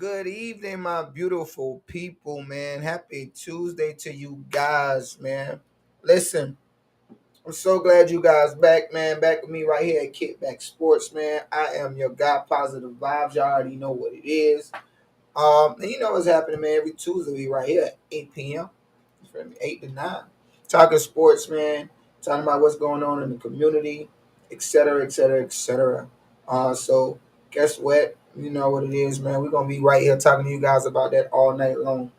Good evening, my beautiful people, man. Happy Tuesday to you guys, man. Listen, I'm so glad you guys back, man. Back with me right here at KickBack Sports, man. I am your guy, Positive Vibes. Y'all already know what it is. And you know what's happening, man. Every Tuesday we right here at 8 p.m. You feel me? 8 to 9. Talking sports, man. Talking about what's going on in the community, et cetera, et cetera, et cetera. So guess what? You know what it is, man. We're gonna be right here talking to you guys about that all night long.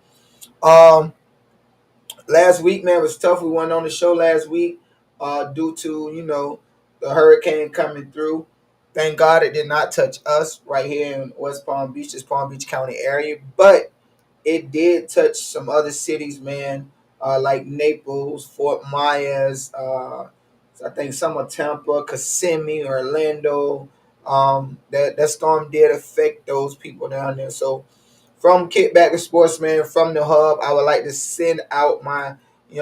Um, Last week, man, was tough. We went on the show last week, due to the hurricane coming through. Thank God it did not touch us right here in West Palm Beach, this Palm Beach County area, but it did touch some other cities, man, like Naples, Fort Myers, I think some of Tampa, Kissimmee, Orlando. That storm did affect those people down there. So from Kickback to Sportsman, from the hub, I would like to send out my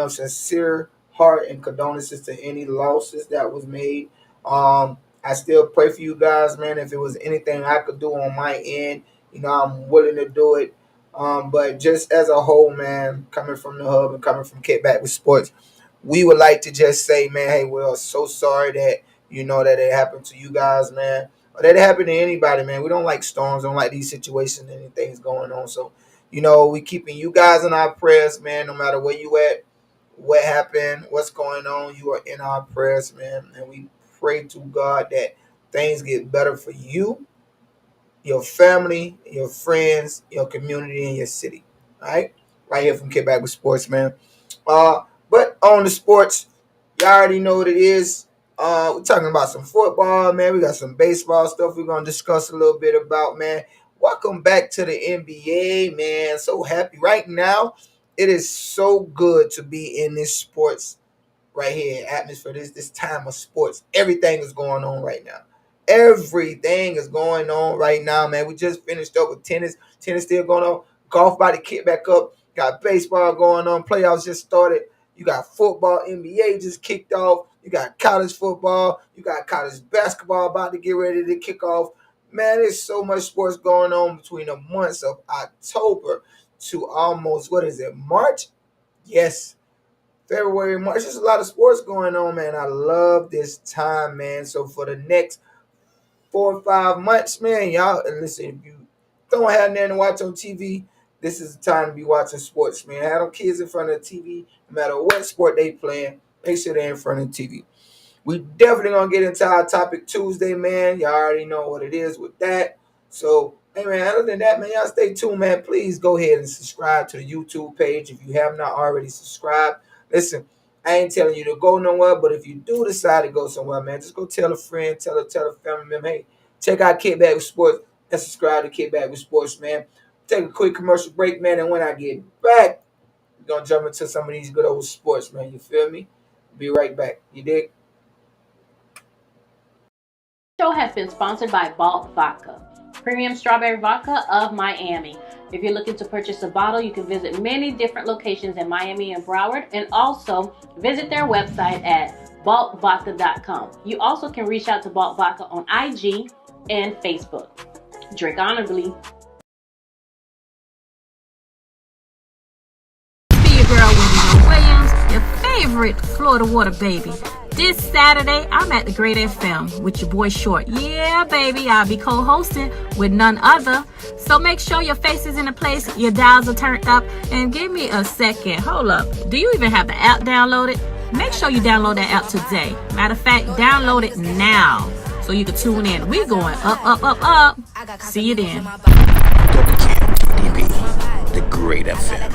sincere heart and condolences to any losses that was made. I still pray for you guys, man. If it was anything I could do on my end, I'm willing to do it. But just as a whole, man, coming from the hub and coming from Kickback with Sports, we would like to just say, man, hey, we're so sorry that that it happened to you guys, man. Or that it happened to anybody, man. We don't like storms, don't like these situations, anything's going on. So, we keeping you guys in our prayers, man, no matter where you at, what happened, what's going on, you are in our prayers, man. And we pray to God that things get better for you, your family, your friends, your community, and your city. All right? Right here from Kickback with Sports, man. But on the sports, y'all already know what it is. We're talking about some football, man. We got some baseball stuff we're going to discuss a little bit about, man. Welcome back to the NBA, man. So happy. Right now, it is so good to be in this sports right here, atmosphere, this time of sports. Everything is going on right now. Everything is going on right now, man. We just finished up with tennis. Tennis still going on. Golf about to kick back up. Got baseball going on. Playoffs just started. You got football, NBA just kicked off. You got college football. You got college basketball about to get ready to kick off. Man, there's so much sports going on between the months of October to almost, March? Yes, February, March. There's a lot of sports going on, man. I love this time, man. So for the next 4 or 5 months, man, y'all, and listen, if you don't have nothing to watch on TV, this is the time to be watching sports, man. Have them kids in front of the TV, no matter what sport they playing, make sure they're in front of the TV. We definitely going to get into our topic Tuesday, man. Y'all already know what it is with that. So, hey, man, other than that, man, y'all stay tuned, man. Please go ahead and subscribe to the YouTube page if you have not already subscribed. Listen, I ain't telling you to go nowhere, but if you do decide to go somewhere, man, just go tell a friend, tell a family member, hey, check out Kickback with Sports and subscribe to Kickback with Sports, man. Take a quick commercial break, man, and when I get back, we're going to jump into some of these good old sports, man. You feel me? Be right back. You dig? Show has been sponsored by Balt Vodka, premium strawberry vodka of Miami. If you're looking to purchase a bottle, you can visit many different locations in Miami and Broward, and also visit their website at baltvodka.com. You also can reach out to Balt Vodka on IG and Facebook. Drink honorably. Be your girl, Wendy Williams, your favorite Florida water baby. This Saturday, I'm at the Great FM with your boy Short. Yeah, baby, I'll be co-hosting with none other. So make sure your face is in a place, your dials are turned up, and give me a second. Hold up. Do you even have the app downloaded? Make sure you download that app today. Matter of fact, download it now so you can tune in. We're going up, up, up, up. See you then. WKDB, the Great FM.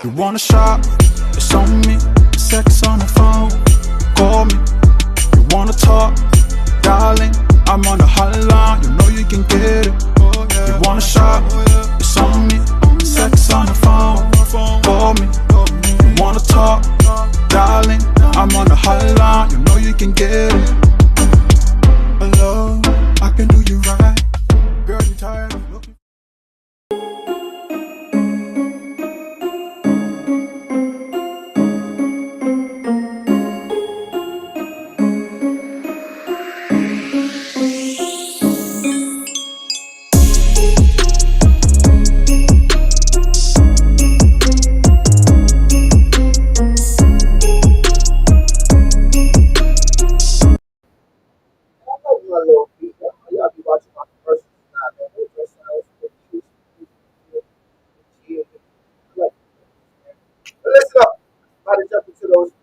You wanna shop? It's on me. Sex on the phone. Call me. You wanna talk? Darling, I'm on the hotline. You know you can get it. You wanna shop? It's on me. Sex on the phone. Call me. You wanna talk? Darling, I'm on the hotline. You know you can get it. Hello, I can do you right. Girl, you tired of looking?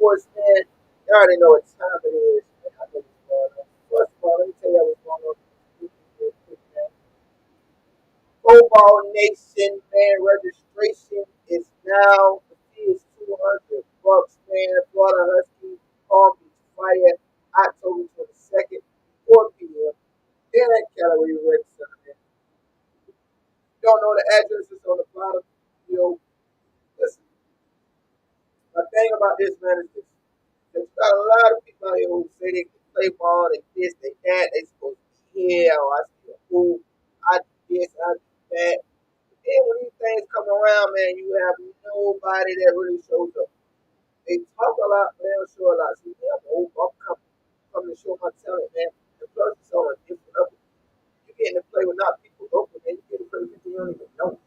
Sports, man. You already know what time it is. Man. I know what's going on. First of all, let me tell you what's going on. Real quick, man. Football Nation, man, registration is now, the fee is $200, man. Florida Huskies, Palm Beach Fire, October 22nd, 4 p.m. Then at Callaway Rec Center, man. You don't know the address, it's on the bottom. You know, listen, the thing about this, man, is this. There's got a lot of people out here who say they can play ball, they this, they that, they supposed to be here, or I see a fool, I do this, I do that. Then when these things come around, man, you have nobody that really shows up. They talk a lot, but they don't show a lot. See, me, I'm coming to show my talent, man. The plus is on a different level. You getting to play with not people local, man. You get to play with people you don't even know.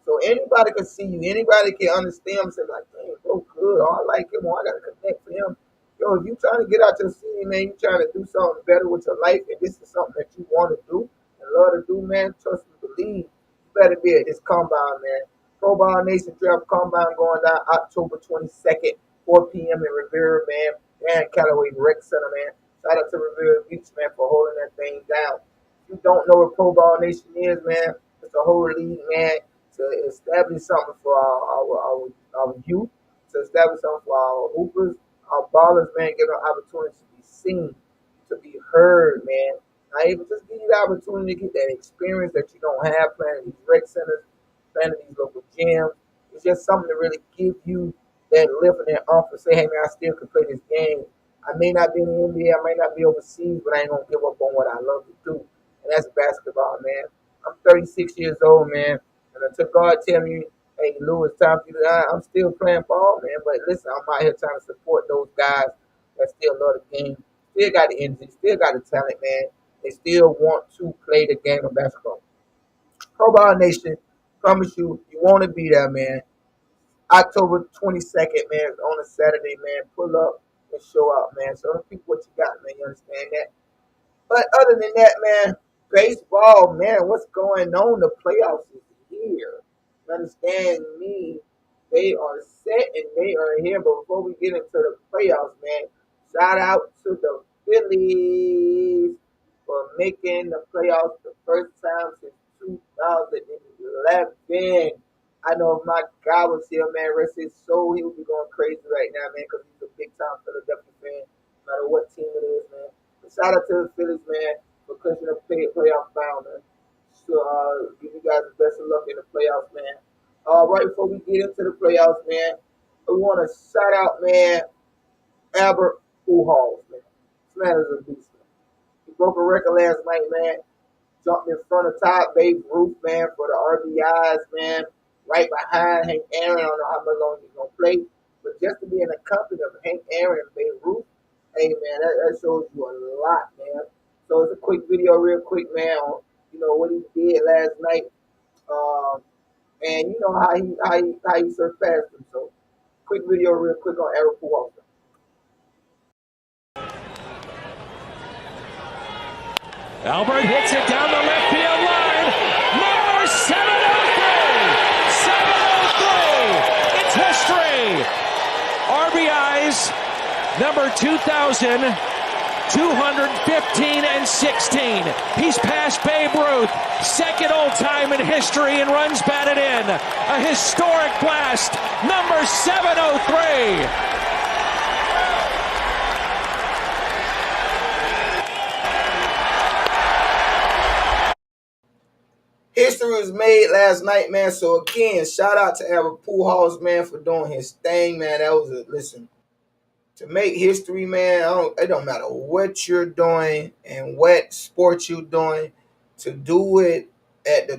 So anybody can see you. Anybody can understand and say, like, dang, bro, good. Oh, I like him. Oh, I got to connect with him. Yo, if you trying to get out your city, man, you trying to do something better with your life, and this is something that you want to do and love to do, man, trust me, believe, you better be at this combine, man. Pro Ball Nation Draft Combine going down October 22nd, 4 p.m. in Rivera, man. And Callaway Rec Center, man. Shout out to Rivera Beach, man, for holding that thing down. If you don't know what Pro Ball Nation is, man, it's a whole league, man, to establish something for our youth, to establish something for our hoopers, our ballers, man, give them opportunity to be seen, to be heard, man. Not even just give you the opportunity to get that experience that you don't have playing in these rec centers, playing in these local gyms. It's just something to really give you that lift and that offer. Say, hey, man, I still can play this game. I may not be in the NBA, I may not be overseas, but I ain't going to give up on what I love to do. And that's basketball, man. I'm 36 years old, man. And until God tell me, hey, Lou, it's time for you to die, I'm still playing ball, man. But listen, I'm out here trying to support those guys that still love the game, still got the energy, still got the talent, man. They still want to play the game of basketball. Pro Ball Nation, promise you, you want to be there, man. October 22nd, man, on a Saturday, man. Pull up and show out, man. So don't people what you got, man. You understand that? But other than that, man, baseball, man, what's going on? The playoffs is here. You understand me? They are set and they are here. But before we get into the playoffs, man, shout out to the Phillies for making the playoffs the first time since 2011. I know if my guy was here, man, rest his soul, he would be going crazy right now, man, because he's a big time Philadelphia fan, no matter what team it is, man. Shout out to the Phillies, man, for clinching a playoff bound, man. So, give you guys the best of luck in the playoffs, man. Right before we get into the playoffs, man, we want to shout out, man, Albert Pujols, man. This man is a beast, man. He broke a record last night, man. Jumped in front of top Babe Ruth, man, for the RBIs, man. Right behind Hank Aaron. I don't know how much longer he's going to play. But just to be in the company of Hank Aaron and Babe Ruth, hey, man, that shows you a lot, man. So it's a quick video real quick, man, on, what he did last night. And you know how he surpassed him. So quick video real quick on Eric Pujols. Albert hits it down the left field line. Number 703. 703. It's history. RBIs number 2,215 and 16. He's passed Babe Ruth, second all-time in history in runs batted in. A historic blast, number 703. History was made last night, man. So again, shout out to Albert Pujols, man, for doing his thing, man. That was listen. To make history, man, it don't matter what you're doing and what sport you're doing. To do it at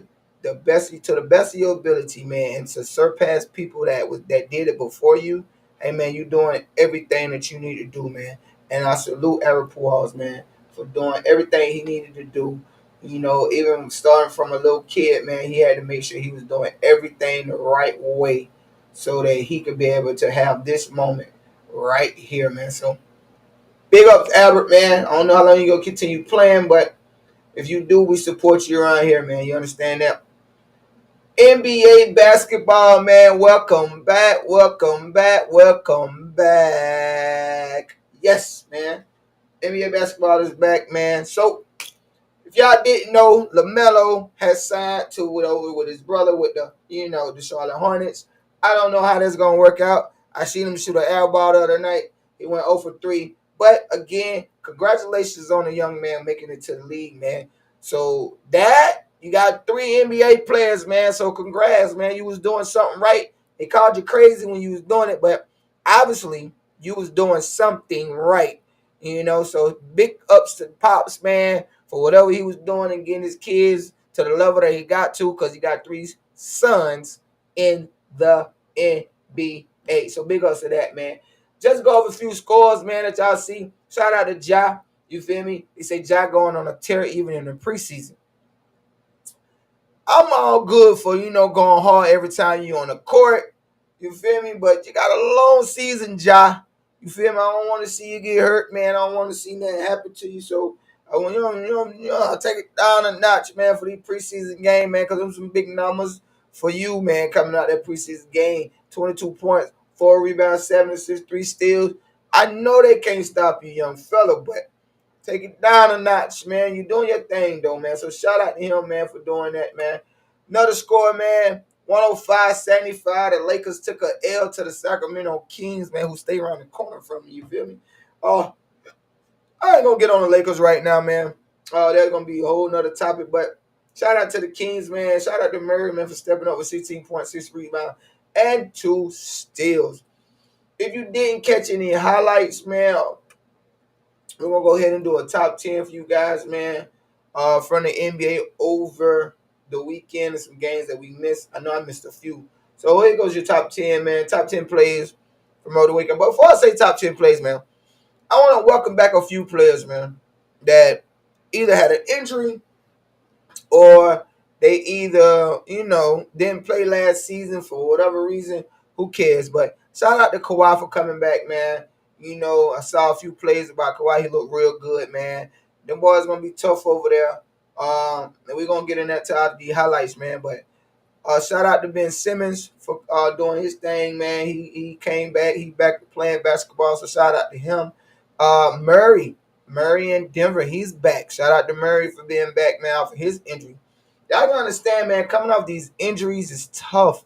the best to the best of your ability, man, and to surpass people that did it before you. Hey, man, you're doing everything that you need to do, man. And I salute Albert Pujols, man, for doing everything he needed to do. Even starting from a little kid, man, he had to make sure he was doing everything the right way so that he could be able to have this moment right here, man. So big up to Albert, man. I don't know how long you're going to continue playing, but if you do, we support you around here, man. You understand that? NBA basketball, man. Welcome back. Welcome back. Welcome back. Yes, man. NBA basketball is back, man. So, if y'all didn't know, LaMelo has signed with his brother with the Charlotte Hornets. I don't know how that's gonna work out. I seen him shoot an air ball the other night. He went 0 for 3. But again, congratulations on the young man making it to the league, man. So that you got 3 NBA players, man. So congrats, man. You was doing something right. They called you crazy when you was doing it, but obviously you was doing something right. So big ups to Pops, man, for whatever he was doing and getting his kids to the level that he got to, because he got 3 sons in the NBA. So big ups to that, man. Just go over a few scores, man, that y'all see. Shout out to Ja. You feel me? They say Ja going on a tear even in the preseason. I'm all good for, going hard every time you on the court. You feel me? But you got a long season, Ja. You feel me? I don't want to see you get hurt, man. I don't want to see nothing happen to you. So I want I'll take it down a notch, man, for these preseason game, man, because them some big numbers for you, man, coming out that preseason game. 22 points, 4 rebounds, 7 assists, 3 steals. I know they can't stop you, young fella, but take it down a notch, man. You're doing your thing, though, man. So shout out to him, man, for doing that, man. Another score, man, 105-75. The Lakers took a L to the Sacramento Kings, man, who stay around the corner from me. You feel me? I ain't going to get on the Lakers right now, man. That's going to be a whole nother topic. But shout out to the Kings, man. Shout out to Murray, man, for stepping up with 16.6 rebounds and 2 steals. If you didn't catch any highlights, man, we're going to go ahead and do a top 10 for you guys, man, from the NBA over the weekend and some games that we missed. I know I missed a few. So here goes your top 10, man. Top 10 plays from over the weekend. But before I say top 10 plays, man, I want to welcome back a few players, man, that either had an injury or they either, didn't play last season for whatever reason. Who cares? But shout out to Kawhi for coming back, man. I saw a few plays about Kawhi. He looked real good, man. Them boys going to be tough over there. And we're going to get in that to the highlights, man. But shout out to Ben Simmons for doing his thing, man. He came back. He back to playing basketball, so shout out to him. Murray in Denver, he's back. Shout out to Murray for being back now for his injury. Y'all gotta understand, man, coming off these injuries is tough.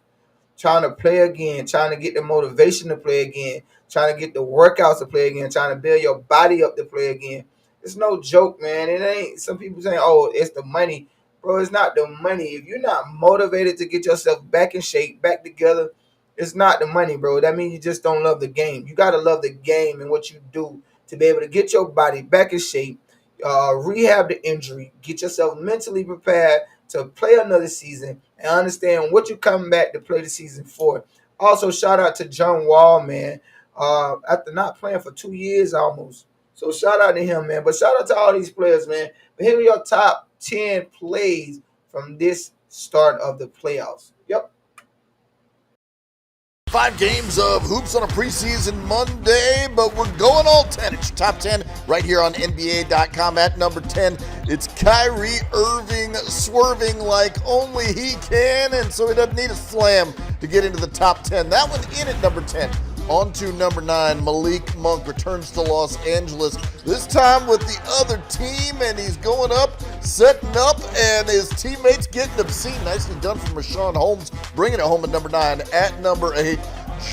Trying to play again, trying to get the motivation to play again, trying to get the workouts to play again, trying to build your body up to play again. It's no joke, man. It ain't. Some people saying, oh, it's the money. Bro, it's not the money. If you're not motivated to get yourself back in shape, back together, it's not the money, bro. That means you just don't love the game. You got to love the game and what you do to be able to get your body back in shape, rehab the injury, get yourself mentally prepared to play another season and understand what you're coming back to play the season for. Also, shout out to John Wall, man, after not playing for 2 years almost. So shout out to him, man. But shout out to all these players, man. But here are your top 10 plays from this start of the playoffs. Yep. 5 games of hoops on a preseason Monday, but we're going all 10. It's your top 10 right here on NBA.com. At number 10, it's Kyrie Irving swerving like only he can, and so he doesn't need a slam to get into the top 10. That one in at number 10. On to number 9, Malik Monk returns to Los Angeles, this time with the other team, and he's going up, setting up, and his teammates getting obscene. Nicely done from Rashawn Holmes, bringing it home at number 9. At number 8,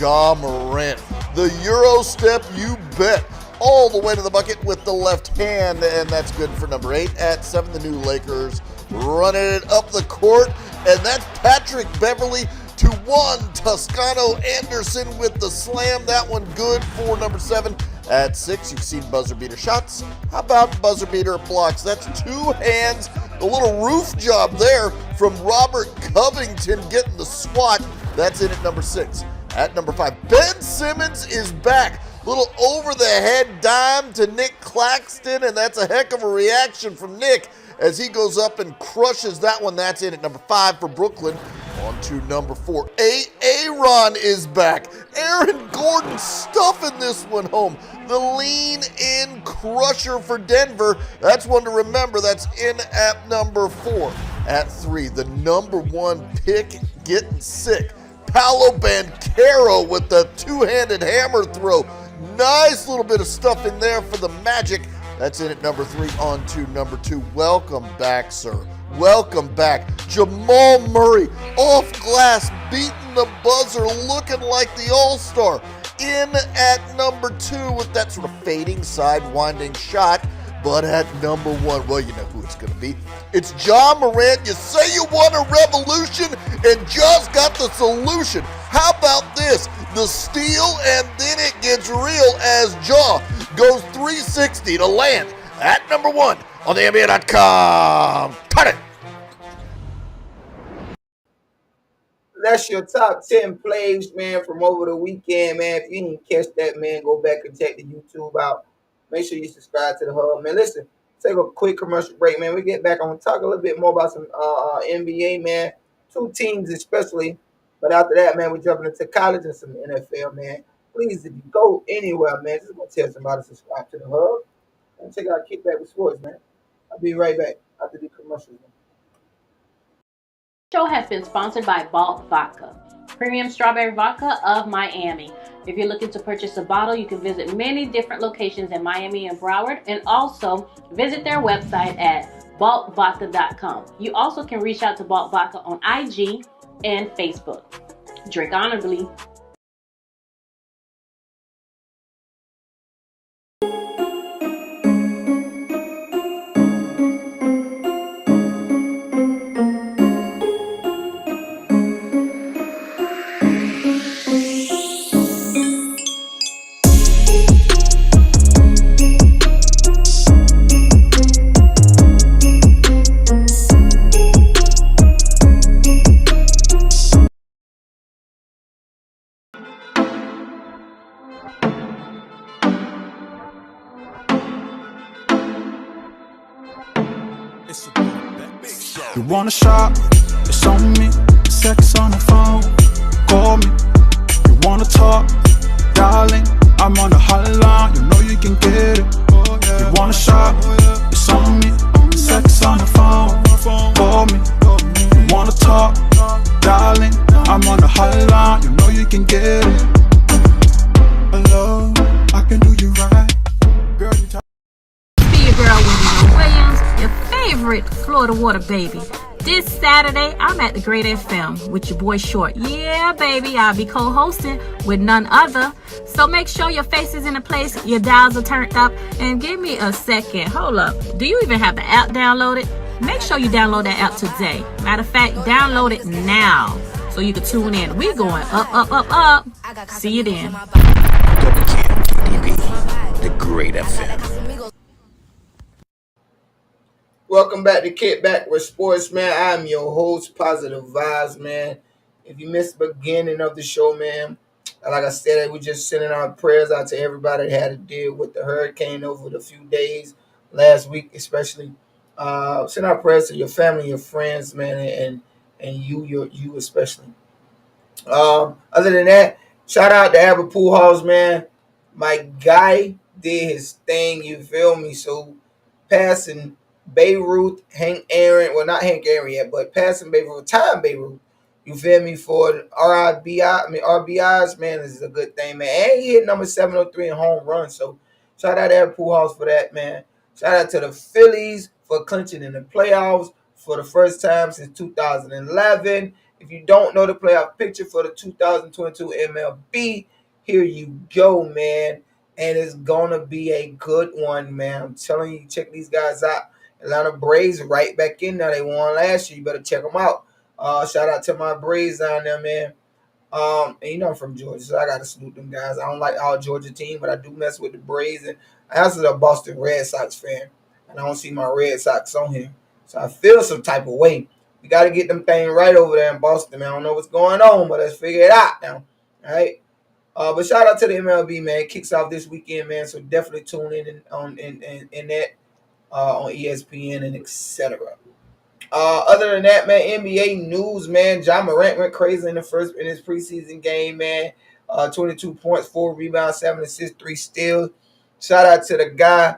Ja Morant. The Euro step, you bet, all the way to the bucket with the left hand, and that's good for number 8. At 7, the new Lakers running it up the court, and that's Patrick Beverley to 1. Toscano Anderson with the slam. That one good for number 7. At 6, you've seen buzzer beater shots. How about buzzer beater blocks? That's 2 hands. A little roof job there from Robert Covington getting the swat. That's in at number 6. At number 5, Ben Simmons is back. Little over-the-head dime to Nick Claxton, and that's a heck of a reaction from Nick as he goes up and crushes that one. That's in at number 5 for Brooklyn. On to number 4. Aaron is back. Aaron Gordon stuffing this one home. The lean-in crusher for Denver. That's one to remember. That's in at number 4. at 3. The number 1 pick getting sick. Paolo Banchero with the two-handed hammer throw. Nice little bit of stuff in there for the Magic. That's in at number 3. On to number 2. Welcome back, sir. Welcome back. Jamal Murray off glass, beating the buzzer, looking like the all-star. In at number 2 with that sort of fading, side-winding shot. But at number 1, well, you know who it's going to be. It's Ja Morant. You say you want a revolution, and Ja's got the solution. How about this? The steal, and then it gets real as Ja goes 360 to land at number 1 on the NBA.com. Cut it! That's your top 10 plays, man, from over the weekend, man. If you didn't catch that, man, go back and check the YouTube out. Make sure you subscribe to the Hub, man. Listen, take a quick commercial break, man. We get back. I'm going to talk a little bit more about some NBA, man. 2 teams especially. But after that, man, we're jumping into college and some NFL, man. Please, if you go anywhere, man, just go tell somebody to subscribe to the Hub. And check out KickBack with Sports, man. I'll be right back after the commercials, man. Show has been sponsored by Balt Vodka, premium strawberry vodka of Miami. If you're looking to purchase a bottle, you can visit many different locations in Miami and Broward, and also visit their website at baltvodka.com. You also can reach out to Balt Vodka on IG and Facebook. Drink honorably. You wanna shop? It's on me. Sex on the phone. Call me. You wanna talk? Darling, I'm on the hotline. You know you can get it. You wanna shop? It's on me. Sex on the phone. Call me. You wanna talk? Darling, I'm on the hotline. You know you can get it. Hello, I can do you right. Girl, you talk. Be your girl, Wendy Williams, your favorite Florida water baby. This Saturday, I'm at the Great FM with your boy Short. Yeah, baby, I'll be co-hosting with none other. So make sure your face is in a place, your dials are turned up, and give me a second. Hold up. Do you even have the app downloaded? Make sure you download that app today. Matter of fact, download it now so you can tune in. We going up, up, up, up. See you then. The Great FM. Welcome back to KickBack with Sports, man. I'm your host, Positive Vibes, man. If you missed the beginning of the show, man, like I said, we're just sending our prayers out to everybody that had to deal with the hurricane over the few days last week, especially. Send our prayers to your family, your friends, man, and you especially. Other than that, shout out to Albert Pujols, man. My guy did his thing, you feel me? So passing Beirut, Hank Aaron, well, not Hank Aaron yet, but passing Beirut, time Beirut, you feel me, for RBIs, man, this is a good thing, man. And he hit number 703 in home run, so shout out to Albert Pujols for that, man. Shout out to the Phillies for clinching in the playoffs for the first time since 2011. If you don't know the playoff picture for the 2022 MLB, here you go, man. And it's going to be a good one, man. I'm telling you, check these guys out. Atlanta Braves right back in there. They won last year. You better check them out. Shout out to my Braves down there, man. And you know I'm from Georgia, so I got to salute them guys. I don't like all Georgia team, but I do mess with the Braves. And I also a Boston Red Sox fan, and I don't see my Red Sox on here. So I feel some type of way. We got to get them things right over there in Boston, man. I don't know what's going on, but let's figure it out now. All right? But shout out to the MLB, man. It kicks off this weekend, man. So definitely tune in on that on ESPN and etc. Other than that, man, NBA news, man. Ja Morant went crazy in his preseason game, man. 22 points, 4 rebounds, 7 assists, 3 steals. Shout out to the guy,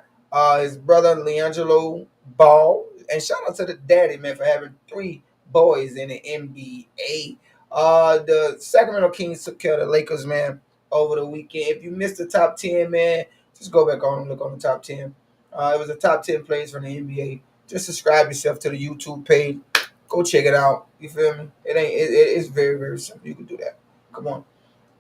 his brother LiAngelo Ball. And shout out to the daddy, man, for having 3 boys in the NBA. The Sacramento Kings took care of the Lakers, man, over the weekend. If you missed the top 10, man, just go back on and look on the top 10. It was the top 10 plays from the NBA. Just subscribe yourself to the YouTube page. Go check it out. You feel me? It's very, very simple. You can do that. Come on.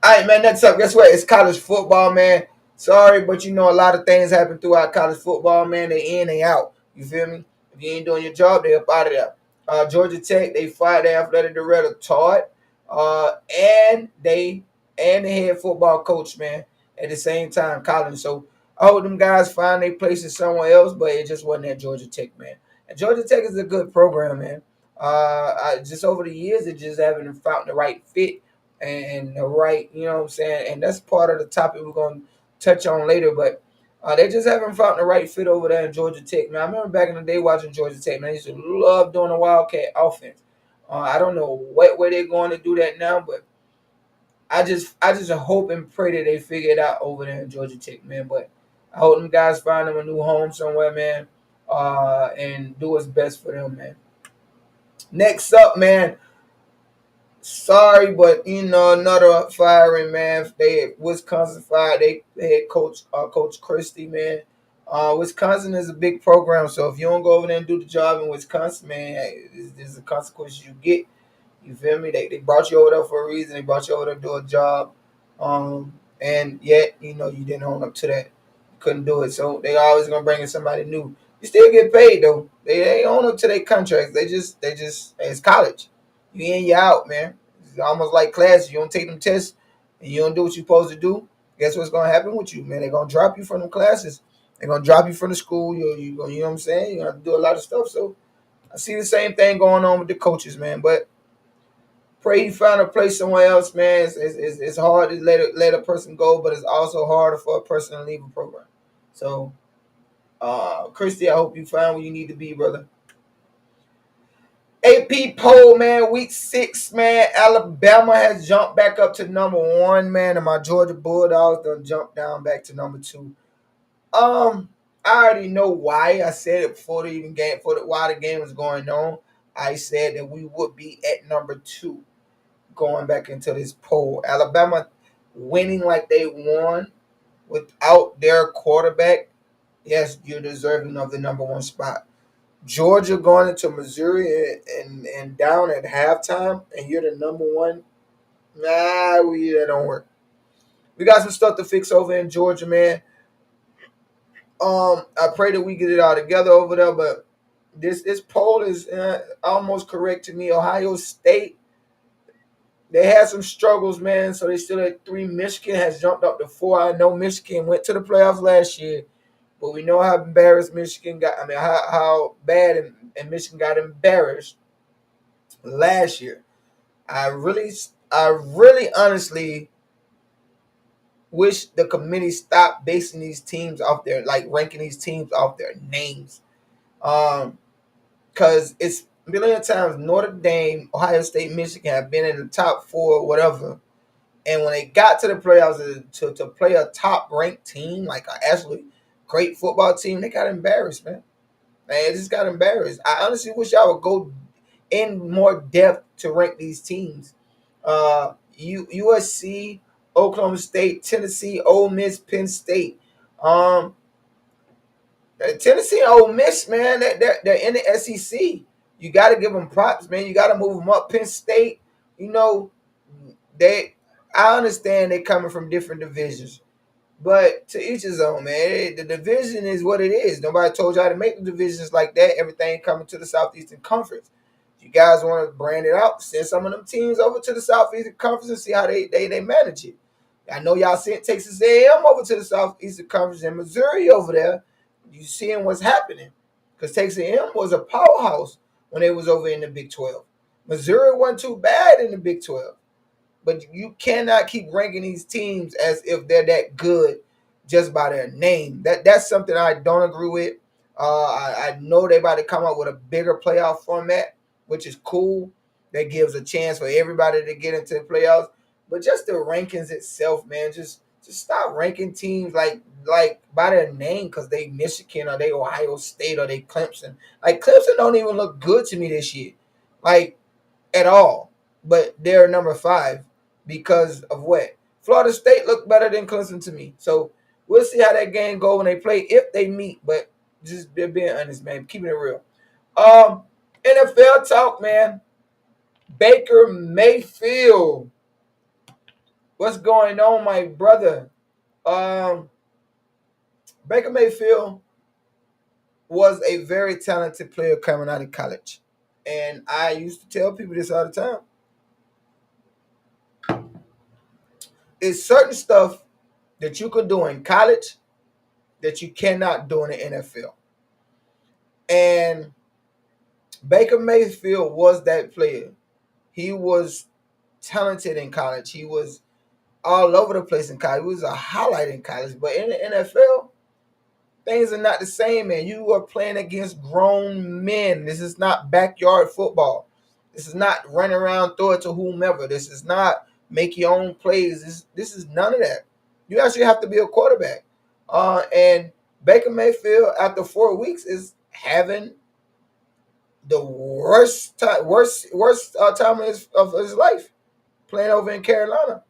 All right, man, next up, guess what? It's college football, man. Sorry, but a lot of things happen throughout college football, man. They in, they out. You feel me? If you ain't doing your job, they up out of there. Georgia Tech, they fired their athletic director, Todd, and the head football coach, man, at the same time, Collins. So I hope them guys find their places somewhere else, but it just wasn't at Georgia Tech, man. And Georgia Tech is a good program, man. Just over the years, it just haven't found the right fit and the right, you know what I'm saying? And that's part of the topic we're going to touch on later, but they just haven't found the right fit over there in Georgia Tech. Man, I remember back in the day watching Georgia Tech, man, I used to love doing the Wildcat offense. I don't know what way they're going to do that now, but I just hope and pray that they figure it out over there in Georgia Tech, man. But I hope them guys find them a new home somewhere, man, and do what's best for them, man. Next up, man. Sorry, but another firing, man. Wisconsin fired they head coach, Coach Christie, man. Wisconsin is a big program, so if you don't go over there and do the job in Wisconsin, man, hey, this is the consequences you get. You feel me? They brought you over there for a reason. They brought you over there to do a job, and yet you didn't own up to that. You couldn't do it, so they always gonna bring in somebody new. You still get paid though. They own up to their contracts. They just it's college. You in, you out, man. It's almost like class. You don't take them tests and you don't do what you're supposed to do. Guess what's gonna happen with you, man? They're gonna drop you from them classes. They're gonna drop you from the school. You know what I'm saying? You're gonna have to do a lot of stuff. So I see the same thing going on with the coaches, man. But pray you find a place somewhere else, man. It's hard to let a person go, but it's also harder for a person to leave a program. So, Christy, I hope you find where you need to be, brother. AP poll, man, week 6, man. Alabama has jumped back up to number 1, man, and my Georgia Bulldogs done jumped down back to number 2. I already know why. I said it before while the game was going on. I said that we would be at number 2 going back into this poll. Alabama winning like they won without their quarterback. Yes, you're deserving of the number 1 spot. Georgia going into Missouri and down at halftime, and you're the number 1. Nah, that don't work. We got some stuff to fix over in Georgia, man. I pray that we get it all together over there, but this poll is almost correct to me. Ohio State, they had some struggles, man, so they still at 3. Michigan has jumped up to 4. I know Michigan went to the playoffs last year, but we know how embarrassed Michigan got. I mean, how bad and Michigan got embarrassed last year. I really honestly wish the committee stopped basing these teams off their, like, ranking these teams off their names. Because it's a million times Notre Dame, Ohio State, Michigan have been in the top 4 whatever. And when they got to the playoffs to play a top-ranked team, like an absolutely great football team, they got embarrassed, man. They just got embarrassed. I honestly wish I would go in more depth to rank these teams. USC, Oklahoma State, Tennessee, Ole Miss, Penn State. Tennessee and Ole Miss, man, they're in the SEC. You got to give them props, man. You got to move them up. Penn State, I understand they coming from different divisions. But to each his own, man. The division is what it is. Nobody told you how to make the divisions like that. Everything coming to the Southeastern Conference. If you guys want to brand it out, send some of them teams over to the Southeastern Conference and see how they manage it. I know y'all sent Texas A&M over to the Southeastern Conference and Missouri over there. You seeing what's happening. Because Texas A&M was a powerhouse when they was over in the Big 12. Missouri wasn't too bad in the Big 12. But you cannot keep ranking these teams as if they're that good just by their name. That's something I don't agree with. I know they're about to come up with a bigger playoff format, which is cool. That gives a chance for everybody to get into the playoffs. But just the rankings itself, man, just stop ranking teams like like by their name because they Michigan or they Ohio State or they Clemson. Like Clemson don't even look good to me this year, like at all. But they're number 5 because of what? Florida State looked better than Clemson to me. So we'll see how that game go when they play if they meet. But just being honest, man, keeping it real. NFL talk, man. Baker Mayfield. What's going on, my brother? Baker Mayfield was a very talented player coming out of college. And I used to tell people this all the time. It's certain stuff that you could do in college that you cannot do in the NFL. And Baker Mayfield was that player. He was talented in college. He was all over the place in college. He was a highlight in college. But in the NFL, things are not the same, man. You are playing against grown men. This is not backyard football. This is not run around, throw it to whomever. This is not make your own plays. This is none of that. You actually have to be a quarterback. And Baker Mayfield, after 4 weeks, is having the worst time of his life playing over in Carolina.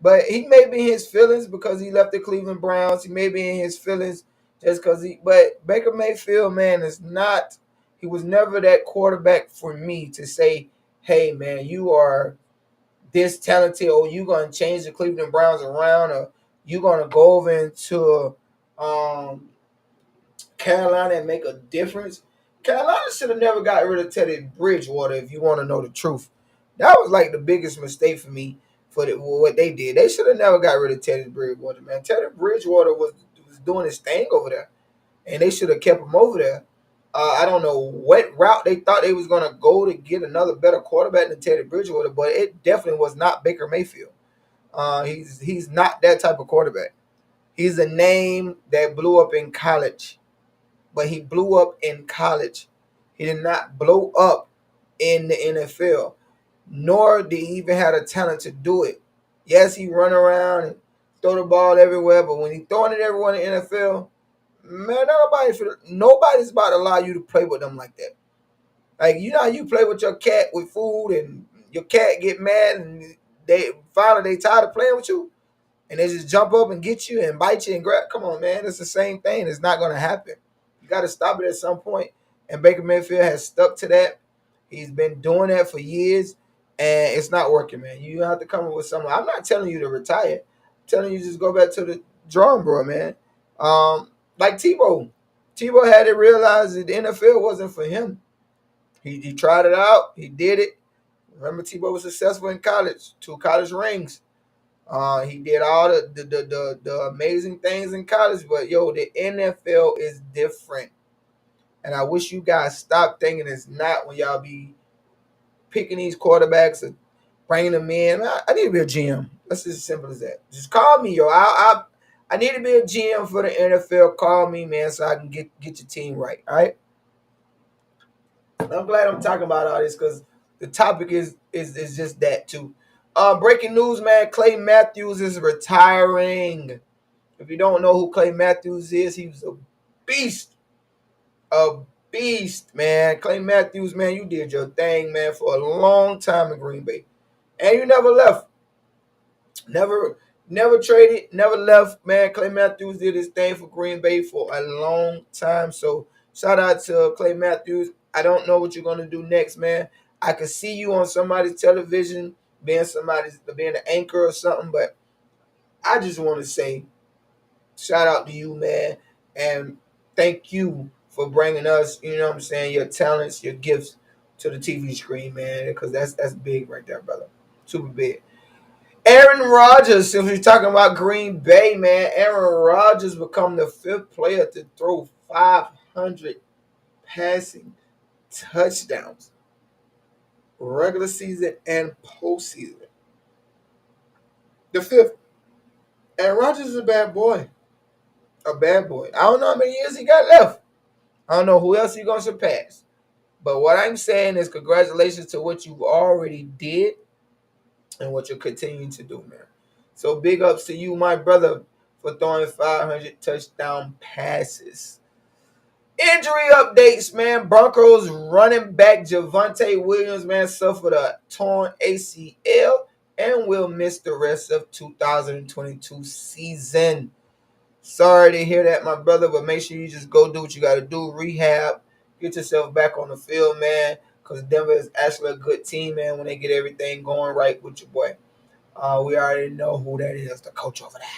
But he may be in his feelings because he left the Cleveland Browns. He may be in his feelings just because but Baker Mayfield, man, he was never that quarterback for me to say, hey, man, you are this talented, or you going to change the Cleveland Browns around, or you going to go over into Carolina and make a difference. Carolina should have never got rid of Teddy Bridgewater, if you want to know the truth. That was like the biggest mistake for me for what they did. They should have never got rid of Teddy Bridgewater, man. Teddy Bridgewater was doing his thing over there, and they should have kept him over there. I don't know what route they thought they was going to go to get another better quarterback than Teddy Bridgewater, but it definitely was not Baker Mayfield. He's not that type of quarterback. He's a name that blew up in college, but he blew up in college. He did not blow up in the NFL, nor did he even have the talent to do it. Yes, he run around and throw the ball everywhere, but when he throwing it everywhere in the NFL, man, nobody's about to allow you to play with them like that. Like, you know how you play with your cat with food and your cat get mad and they tired of playing with you and they just jump up and get you and bite you and grab. Come on, man, it's the same thing. It's not going to happen. You got to stop it at some point. And Baker Mayfield has stuck to that. He's been doing that for years, and it's not working, man. You have to come up with something. I'm not telling you to retire. I'm telling you just go back to the drawing board, man. Like Tebow. Tebow had to realize that the NFL wasn't for him. He tried it out. He did it. Remember, Tebow was successful in college, 2 college rings. He did all the amazing things in college, but the NFL is different. And I wish you guys stop thinking it's not when y'all be picking these quarterbacks and bringing them in. I need to be a GM. That's as simple as that. Just call me, yo. I need to be a GM for the NFL. Call me, man, so I can get your team right. All right. I'm glad I'm talking about all this because the topic is just that too. Breaking news, man. Clay Matthews is retiring. If you don't know who Clay Matthews is, he was a beast. A beast, man. Clay Matthews, man, you did your thing, man, for a long time in Green Bay. And you never left. Never traded, never left, man. Clay Matthews did his thing for Green Bay for a long time. So shout out to Clay Matthews. I don't know what you're going to do next, man. I could see you on somebody's television, being an anchor or something, but I just want to say shout out to you, man, and thank you for bringing us, you know what I'm saying, your talents, your gifts to the TV screen, man, because that's big right there, brother. Super big. Aaron Rodgers, since we're talking about Green Bay, man, Aaron Rodgers become the 5th player to throw 500 passing touchdowns, regular season and postseason. The 5th. Aaron Rodgers is a bad boy. A bad boy. I don't know how many years he got left. I don't know who else he's going to surpass. But what I'm saying is congratulations to what you already did and what you're continuing to do, man. So big ups to you, my brother, for throwing 500 touchdown passes. Injury updates, man. Broncos running back Javonte Williams, man, suffered a torn ACL and will miss the rest of 2022 season. Sorry to hear that, my brother, but make sure you just go do what you got to do. Rehab. Get yourself back on the field, man, because Denver is actually a good team, man, when they get everything going right with your boy. We already know who that is, the coach over there.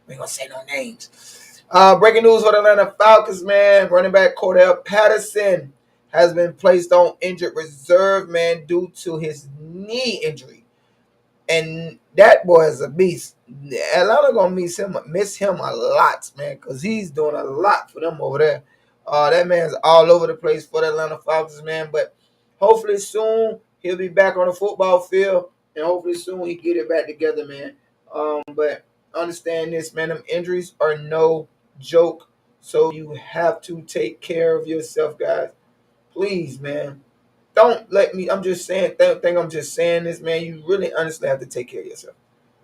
We ain't going to say no names. Breaking news for the Atlanta Falcons, man. Running back Cordell Patterson has been placed on injured reserve, man, due to his knee injury. And that boy is a beast. Atlanta gonna miss him a lot, man, because he's doing a lot for them over there. That man's all over the place for the Atlanta Falcons, man. But hopefully soon he'll be back on the football field, and hopefully soon he get it back together, man. But understand this, man. Them injuries are no joke, so you have to take care of yourself, guys. Please, man. Don't let me. I'm just saying. Think I'm just saying this, man. You really honestly have to take care of yourself,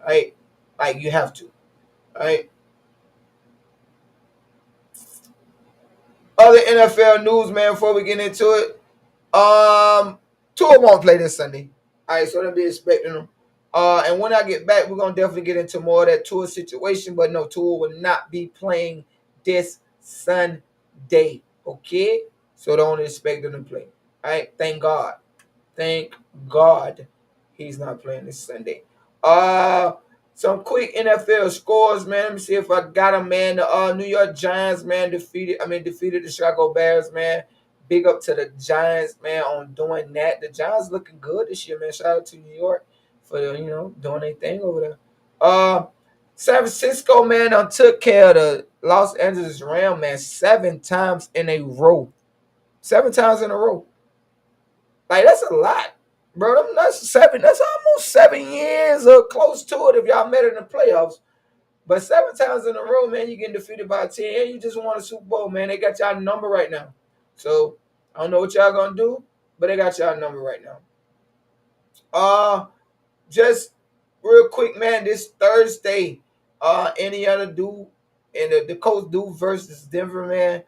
right? Like you have to, right? Other NFL news, man. Before we get into it, Tua won't play this Sunday. All right, so don't be expecting him. And when I get back, we're gonna definitely get into more of that Tua situation. But no, Tua will not be playing this Sunday. Okay, so don't expect him to play. All right, thank God. Thank God he's not playing this Sunday. Some quick NFL scores, man. Let me see if I got them, man. The New York Giants, man, defeated the Chicago Bears, man. Big up to the Giants, man, on doing that. The Giants looking good this year, man. Shout out to New York for doing their thing over there. San Francisco, man, took care of the Los Angeles Rams, man, 7 times in a row. 7 times in a row. Like, that's a lot, bro. That's almost 7 years or close to it if y'all met in the playoffs. But 7 times in a row, man, you getting defeated by a team. And you just won a Super Bowl, man. They got y'all number right now. So, I don't know what y'all going to do, but they got y'all number right now. Just real quick, man, this Thursday, Indiana Duke and the Colts Duke versus Denver, man.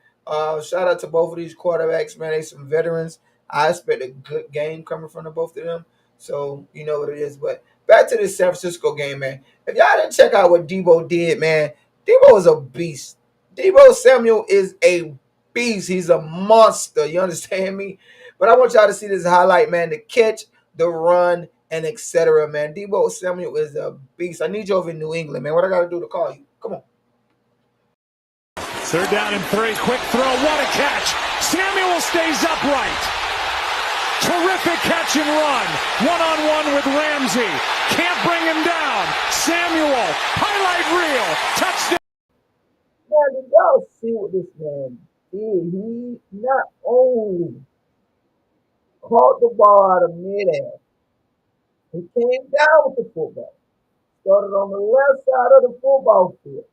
Shout out to both of these quarterbacks, man. They some veterans. I expect a good game coming from the both of them. So you know what it is. But back to this San Francisco game, man. If y'all didn't check out what Debo did, man, Debo is a beast. Debo Samuel is a beast. He's a monster. You understand me? But I want y'all to see this highlight, man. The catch, the run, and etc., man. Debo Samuel is a beast. I need you over in New England, man. What I got to do to call you? Come on. 3rd down and 3. Quick throw. What a catch. Samuel stays upright. Terrific catch and run. One-on-one with Ramsey. Can't bring him down. Samuel. Highlight reel. Touchdown. Man, did y'all see what this man did? He not only caught the ball out of midair, he came down with the football. Started on the left side of the football field.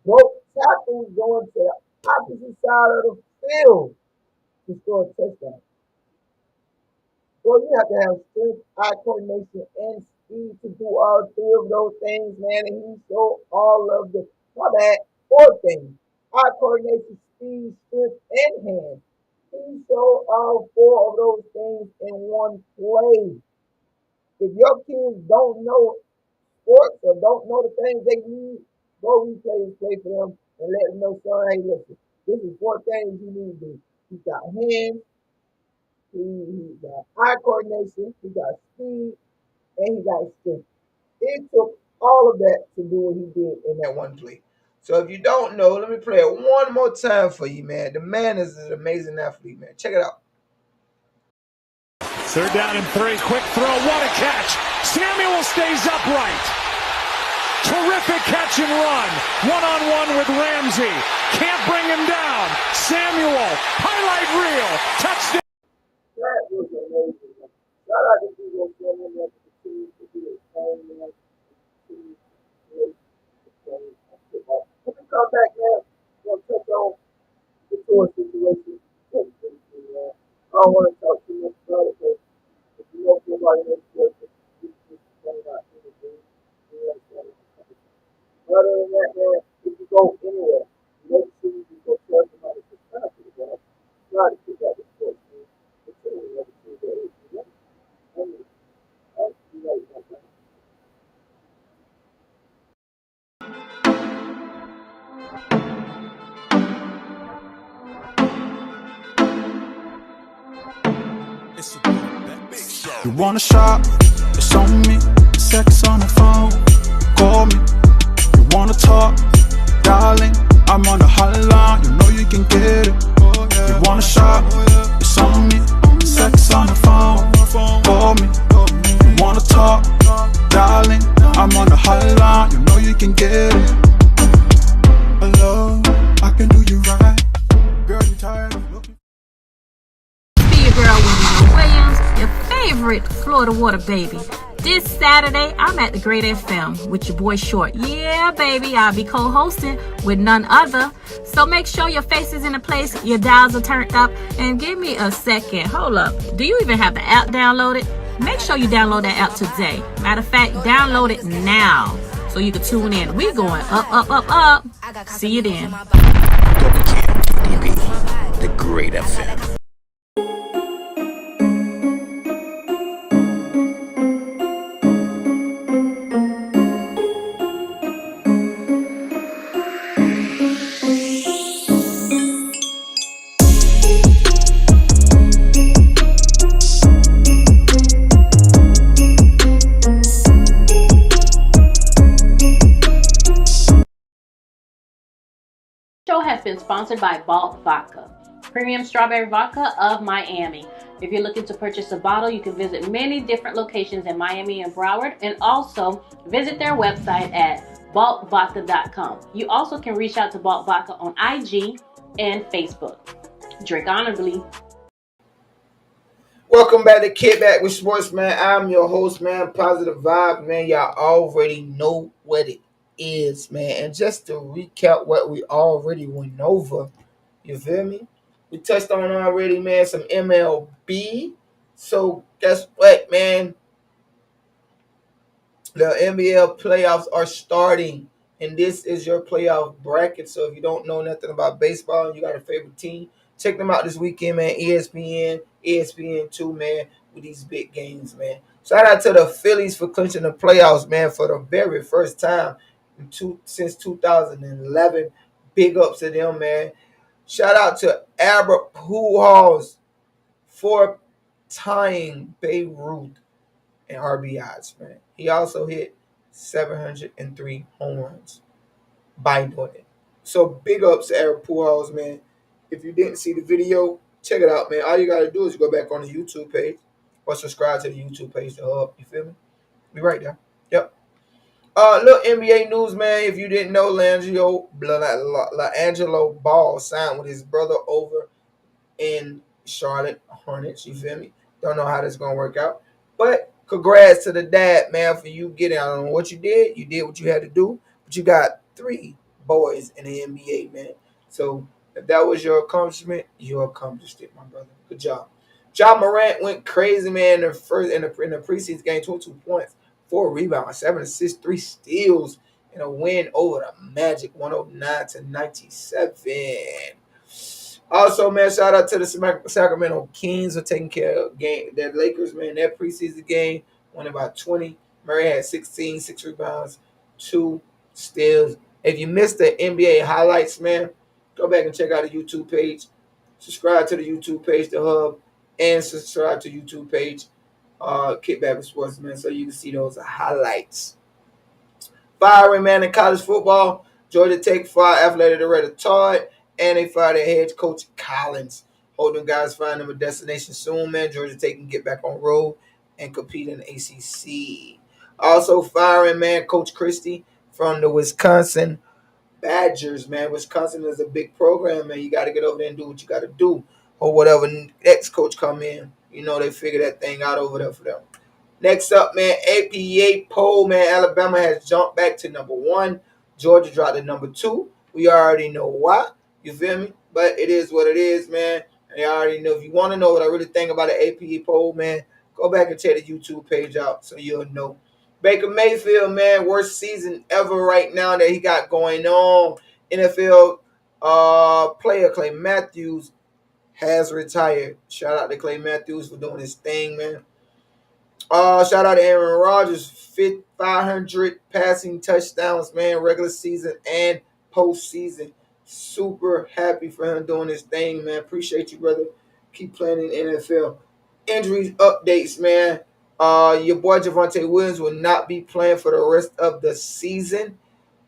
Broke tackles going to the opposite side of the field to score a touchdown. Well, you have to have strength, eye coordination, and speed to do all 3 of those things, man. And he showed all of the 4 things. Eye coordination, speed, strength, and hand. He showed all 4 of those things in one play. If your kids don't know sports or don't know the things they need, go replay this play for them and let them know, son, hey, listen, this is 4 things you need to do. He got hands, he got eye coordination, he got speed, and he got strength. It took all of that to do what he did in that one play. So if you don't know, let me play it one more time for you, man. The man is an amazing athlete, man. Check it out. 3rd down and 3. Quick throw. What a catch. Samuel stays upright. Terrific catch and run. One-on-one with Ramsey. Can't bring him down. Samuel. Highlight reel. Touchdown. That was amazing. Shout out to people standing up to the team to do the same, man. When we come back, man, we'll touch on the tour situation. I don't want to talk too much about it, but if you know somebody in the sports, it's not anything. But You want a shot? It's on me. Sex on the phone. Call me. You wanna talk? Darling, I'm on the hotline. You know you can get it. You want a shot? It's on me. Sex on the phone. Call me. You wanna talk? Darling, I'm on the hotline. You know you can get it. Hello, I can do you right. Girl, you tired of looking. Be your girl, Wendy Williams, your favorite Florida water baby. This Saturday, I'm at the Great FM with your boy Short. Yeah, baby, I'll be co-hosting with none other. So make sure your face is in a place, your dials are turned up, and give me a second. Hold up. Do you even have the app downloaded? Make sure you download that app today. Matter of fact, download it now so you can tune in. We going up, up, up, up. See you then. WKMDB, the Great FM. Show has been sponsored by Balt Vodka, premium strawberry vodka of Miami. If you're looking to purchase a bottle, you can visit many different locations in Miami and Broward, and also visit their website at baltvodka.com. You also can reach out to Balt Vodka on IG and Facebook. Drink honorably. Welcome back to KickBack with Sports, man. I'm your host, man. Positive Vibe, man. Y'all already know what it is, man. And just to recap what we already went over, you feel me? We touched on already, man, some MLB. So guess what, man? The NBA playoffs are starting, and this is your playoff bracket. So if you don't know nothing about baseball and you got a favorite team, check them out this weekend, man. ESPN, ESPN2, man, with these big games, man. Shout out to the Phillies for clinching the playoffs, man, for the very first time since 2011. Big ups to them, man. Shout out to Albert Pujols for tying Babe Ruth in RBIs, man. He also hit 703 home runs by doing it. So big ups to Albert Pujols, man. If you didn't see the video, check it out, man. All you gotta do is go back on the YouTube page or subscribe to the YouTube page, the hub. You feel me? Be right there. Yep. Little NBA news, man. If you didn't know, LaAngelo Ball signed with his brother over in Charlotte Hornets. You feel me? Don't know how this gonna work out, but congrats to the dad, man, for you getting. I don't know what you did. You did what you had to do, but you got 3 boys in the NBA, man. So if that was your accomplishment, you accomplished it, my brother. Good job. Ja Morant went crazy, man. In the preseason game, 22 points, 4 rebounds, 7 assists, 3 steals, and a win over the Magic, 109-97. Also, man, shout out to the Sacramento Kings for taking care of their Lakers, man. That preseason game won about 20. Murray had 16, 6 rebounds, 2 steals. If you missed the NBA highlights, man, go back and check out the YouTube page. Subscribe to the YouTube page, the hub, and subscribe to the YouTube page, KickBack with Sports, man, so you can see those highlights. Firing, man, in college football, Georgia Tech fired athletic director Todd, and they fired their head coach Collins. Hope them guys find them a destination soon, man. Georgia Tech can get back on road and compete in the ACC. Also firing, man, Coach Christie from the Wisconsin Badgers, man. Wisconsin is a big program, man. You got to get over there and do what you got to do. Or whatever next coach come in, you know, they figure that thing out over there for them. Next up, man, APA poll, man. Alabama has jumped back to number 1. Georgia dropped to number 2. We already know why. You feel me? But it is what it is, man. And I already know. If you want to know what I really think about the APA poll, man, go back and check the YouTube page out so you'll know. Baker Mayfield, man, worst season ever right now that he got going on. NFL player Clay Matthews has retired. Shout out to Clay Matthews for doing his thing, man. Shout out to Aaron Rodgers, 500 passing touchdowns, man, regular season and postseason. Super happy for him doing his thing, man. Appreciate you, brother. Keep playing in the NFL. Injuries updates, man. Your boy Javonte Williams will not be playing for the rest of the season.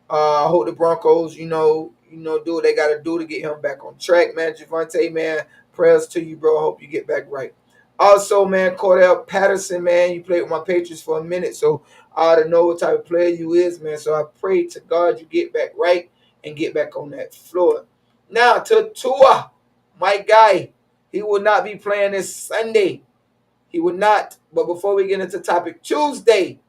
I hope the Broncos, do what they got to do to get him back on track, man. Javonte, man, prayers to you, bro. I hope you get back right. Also, man, Cordell Patterson, man, you played with my Patriots for a minute, so I ought to know what type of player you is, man. So I pray to God you get back right and get back on that floor. Now to Tua, my guy. He will not be playing this Sunday. He would not. But before we get into topic Tuesday,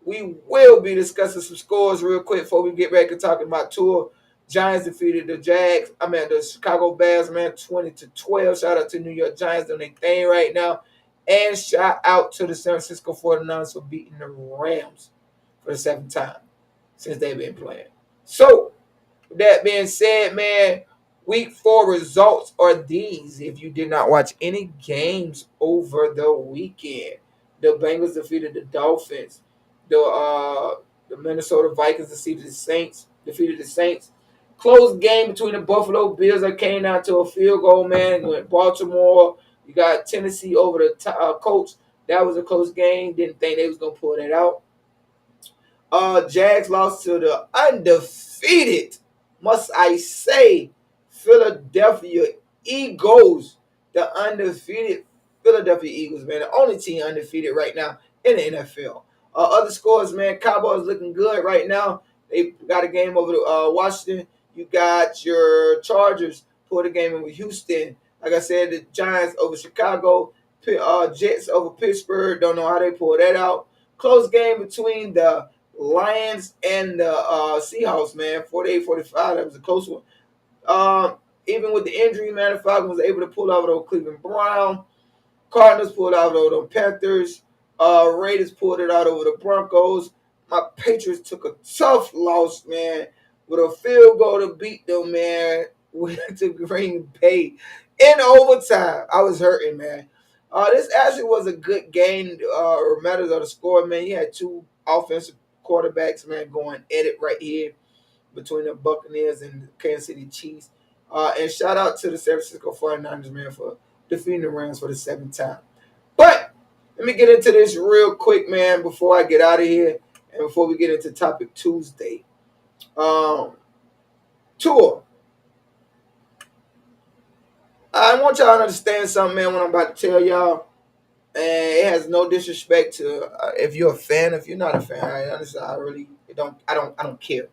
we will be discussing some scores real quick before we get back to talking about Tua. Giants defeated the Chicago Bears, man, 20-12. Shout out to New York Giants doing their thing right now. And shout out to the San Francisco 49ers for beating the Rams for the 7th time since they've been playing. So, with that being said, man, Week 4 results are these. If you did not watch any games over the weekend, the Bengals defeated the Dolphins. The Minnesota Vikings defeated the Saints. Close game between the Buffalo Bills that came down to a field goal, man. With Baltimore, you got Tennessee over the Colts. That was a close game. Didn't think they was gonna pull that out. Jags lost to the undefeated, must I say, Philadelphia Eagles. The undefeated Philadelphia Eagles, man. The only team undefeated right now in the NFL. Other scores, man. Cowboys looking good right now. They got a game over to Washington. You got your Chargers pulled a game in with Houston. Like I said, the Giants over Chicago. Jets over Pittsburgh. Don't know how they pulled that out. Close game between the Lions and the Seahawks, man. 48-45. That was a close one. Even with the injury, man, the Falcons was able to pull out over the Cleveland Browns. Cardinals pulled out over the Panthers. Raiders pulled it out over the Broncos. My Patriots took a tough loss, man, with a field goal to beat them, man, to Green Bay in overtime. I was hurting, man. This actually was a good game. Matters of the score, man. You had two offensive quarterbacks, man, going at it right here between the Buccaneers and the Kansas City Chiefs. And shout out to the San Francisco 49ers, man, for defeating the Rams for the 7th time. But let me get into this real quick, man, before I get out of here and before we get into topic Tuesday. Tua. I want y'all to understand something, man, what I'm about to tell y'all. And it has no disrespect to if you're a fan. If you're not a fan, I don't care.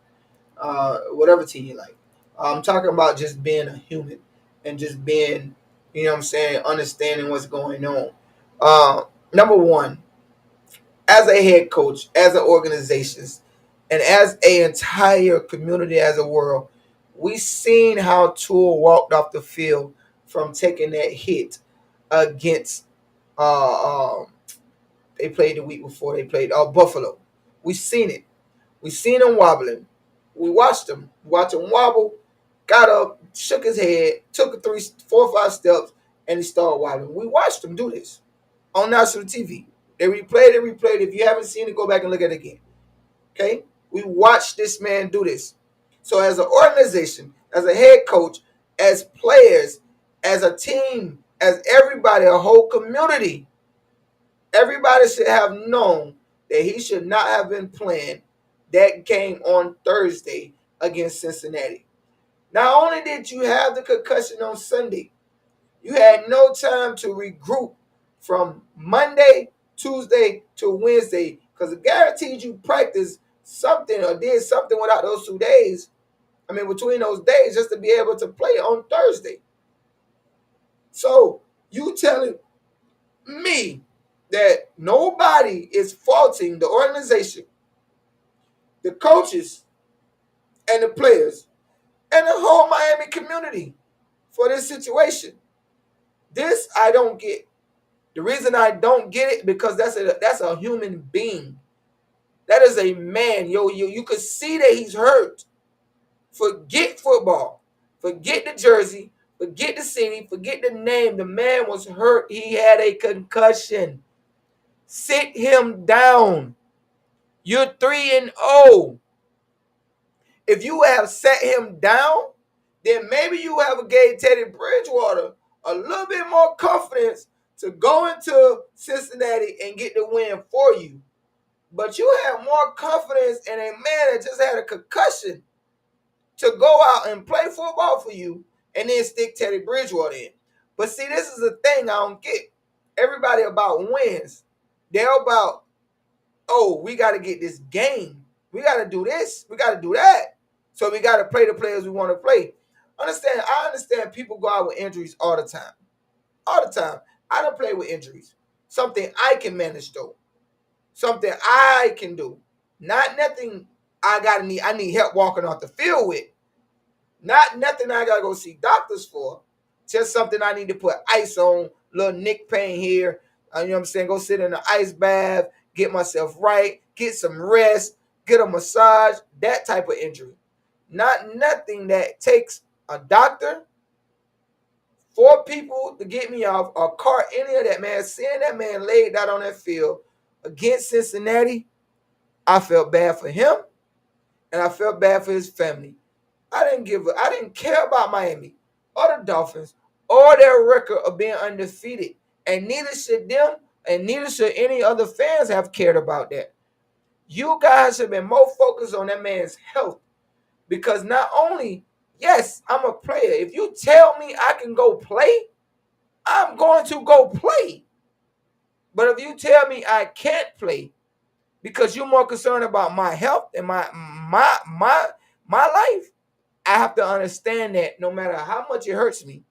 Whatever team you like. I'm talking about just being a human and just being, you know what I'm saying, understanding what's going on. Number one, as a head coach, as an organization, and as an entire community, as a world, we seen how Tua walked off the field from taking that hit against they played the week before they played Buffalo. We seen it. We seen him wobbling. We watched him wobble, got up, shook his head, took 3, 4, 5 steps, and he started wobbling. We watched him do this on national TV. They replayed it. If you haven't seen it, go back and look at it again. Okay? We watched this man do this. So as an organization, as a head coach, as players, as a team, as everybody, a whole community, everybody should have known that he should not have been playing that game on Thursday against Cincinnati. Not only did you have the concussion on Sunday, you had no time to regroup from Monday, Tuesday to Wednesday, because it guaranteed you practiced something or did something without those 2 days. Between those days, just to be able to play on Thursday. So you telling me that nobody is faulting the organization, the coaches, and the players, and the whole Miami community for this situation. This I don't get. The reason I don't get it, because that's a human being. That is a man. You could see that he's hurt. Forget football. Forget the jersey. Forget the city. Forget the name. The man was hurt. He had a concussion. Sit him down. You're 3-0. If you have set him down, then maybe you have gave Teddy Bridgewater a little bit more confidence to go into Cincinnati and get the win for you. But you have more confidence in a man that just had a concussion to go out and play football for you and then stick Teddy Bridgewater in. But see, this is the thing I don't get. Everybody about wins. They're about, oh, we got to get this game. We got to do this. We got to do that. So we got to play the players we want to play. I understand people go out with injuries all the time. All the time. I don't play with injuries. Something I can manage though. Something I can do. Not nothing I need help walking off the field with. Not nothing I gotta go see doctors for. Just something I need to put ice on, little nick pain here. You know what I'm saying? Go sit in an ice bath, get myself right, get some rest, get a massage, that type of injury. Not nothing that takes a doctor, 4 people to get me off, or cart any of that, man. Seeing that man laid out on that field against Cincinnati, I felt bad for him, and I felt bad for his family. I didn't care about Miami or the Dolphins or their record of being undefeated. And neither should them, and neither should any other fans have cared about that. You guys have been more focused on that man's health. Because not only, yes, I'm a player. If you tell me I can go play, I'm going to go play. But if you tell me I can't play because you're more concerned about my health and my life, I have to understand that no matter how much it hurts me.